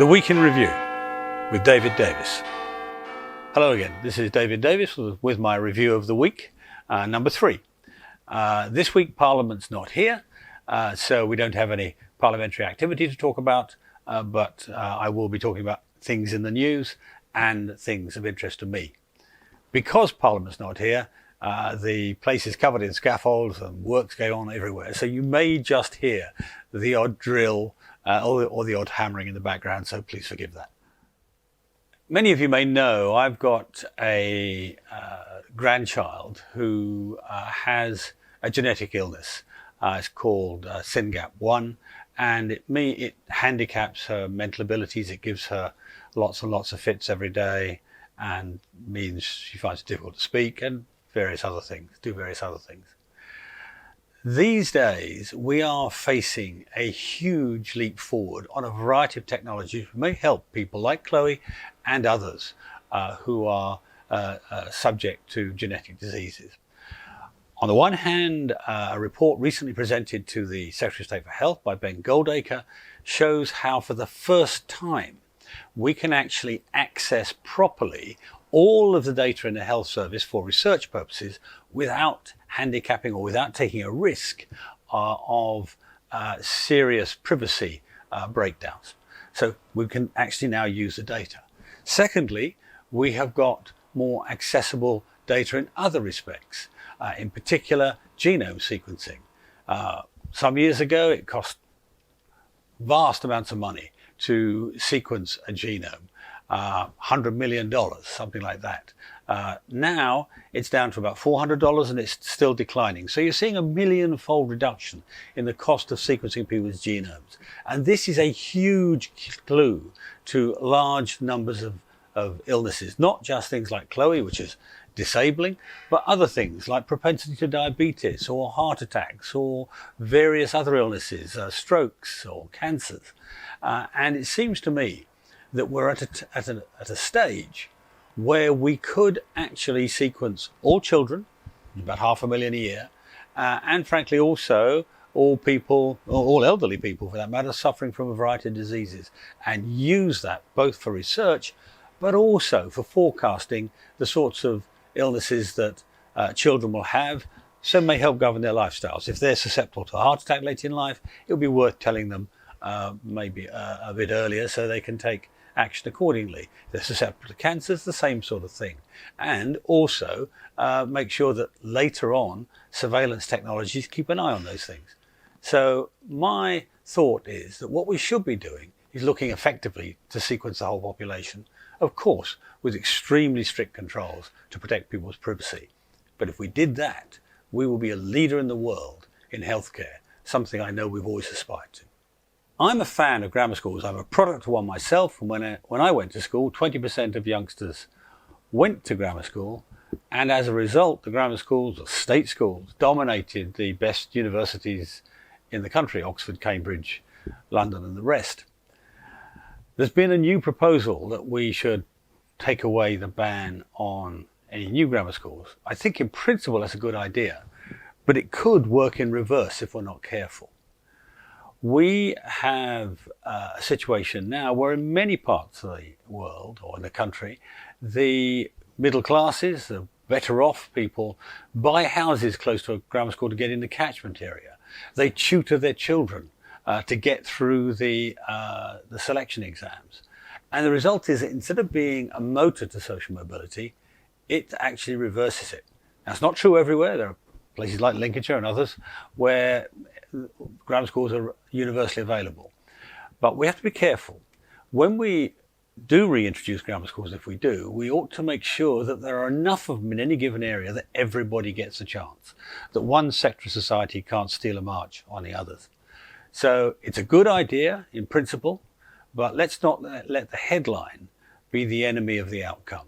The Week in Review with David Davis. Hello again, this is David Davis with my review of the week, number 3. This week Parliament's not here, so we don't have any parliamentary activity to talk about, but I will be talking about things in the news and things of interest to me. Because Parliament's not here, the place is covered in scaffolds and work's going on everywhere, so you may just hear the odd drill or the odd hammering in the background, so please forgive that. Many of you may know I've got a grandchild who has a genetic illness. It's called SYNGAP1, and it handicaps her mental abilities. It gives her lots and lots of fits every day and means she finds it difficult to speak and various other things. These days, we are facing a huge leap forward on a variety of technologies which may help people like Chloe and others who are subject to genetic diseases. On the one hand, a report recently presented to the Secretary of State for Health by Ben Goldacre shows how for the first time we can actually access properly all of the data in the health service for research purposes without handicapping or without taking a risk of serious privacy breakdowns. So we can actually now use the data. Secondly, we have got more accessible data in other respects, in particular genome sequencing. Some years ago it cost vast amounts of money to sequence a genome, $100 million, something like that. Now it's down to about $400 and it's still declining. So you're seeing a million-fold reduction in the cost of sequencing people's genomes. And this is a huge clue to large numbers of illnesses, not just things like Chloe, which is disabling, but other things like propensity to diabetes or heart attacks or various other illnesses, strokes or cancers. And it seems to me that we're at a stage where we could actually sequence all children, about 500,000 a year, and frankly also all people, all elderly people for that matter, suffering from a variety of diseases, and use that both for research but also for forecasting the sorts of illnesses that children will have, so may help govern their lifestyles. If they're susceptible to a heart attack later in life, it would be worth telling them maybe a bit earlier so they can take action accordingly. If they're susceptible to cancers, the same sort of thing. And also make sure that later on surveillance technologies keep an eye on those things. So my thought is that what we should be doing is looking effectively to sequence the whole population, of course with extremely strict controls to protect people's privacy. But if we did that, we will be a leader in the world in healthcare, something I know we've always aspired to. I'm a fan of grammar schools. I'm a product of one myself, and when I went to school, 20% of youngsters went to grammar school, and as a result, the grammar schools, or state schools, dominated the best universities in the country, Oxford, Cambridge, London, and the rest. There's been a new proposal that we should take away the ban on any new grammar schools. I think in principle that's a good idea, but it could work in reverse if we're not careful. We have a situation now where in many parts of the world or in the country, the middle classes, the better off people, buy houses close to a grammar school to get in the catchment area. They tutor their children to get through the selection exams. And the result is that instead of being a motor to social mobility, it actually reverses it. Now, it's not true everywhere. There are places like Lincolnshire and others where grammar schools are universally available. But we have to be careful. When we do reintroduce grammar schools, if we do, we ought to make sure that there are enough of them in any given area that everybody gets a chance, that one sector of society can't steal a march on the others. So it's a good idea in principle, but let's not let the headline be the enemy of the outcome.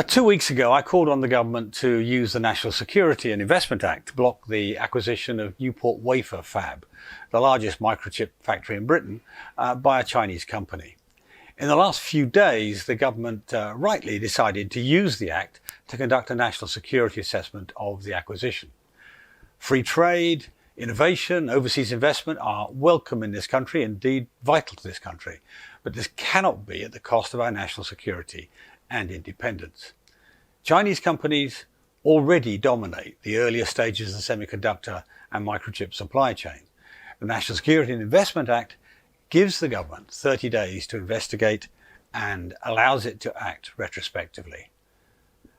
2 weeks ago, I called on the government to use the National Security and Investment Act to block the acquisition of Newport Wafer Fab, the largest microchip factory in Britain, by a Chinese company. In the last few days, the government rightly decided to use the Act to conduct a national security assessment of the acquisition. Free trade, Innovation, overseas investment are welcome in this country, indeed vital to this country, but this cannot be at the cost of our national security and independence. Chinese companies already dominate the earlier stages of the semiconductor and microchip supply chain. The National Security and Investment Act gives the government 30 days to investigate and allows it to act retrospectively.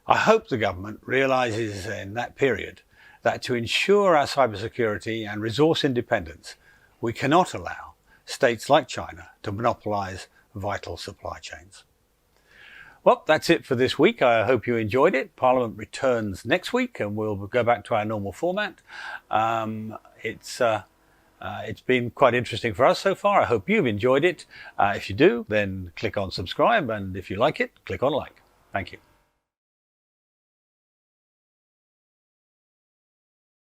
I hope the government realizes in that period that to ensure our cybersecurity and resource independence, we cannot allow states like China to monopolize vital supply chains. Well, that's it for this week. I hope you enjoyed it. Parliament returns next week and we'll go back to our normal format. It's been quite interesting for us so far. I hope you've enjoyed it. If you do, then click on subscribe, and if you like it, click on like. Thank you.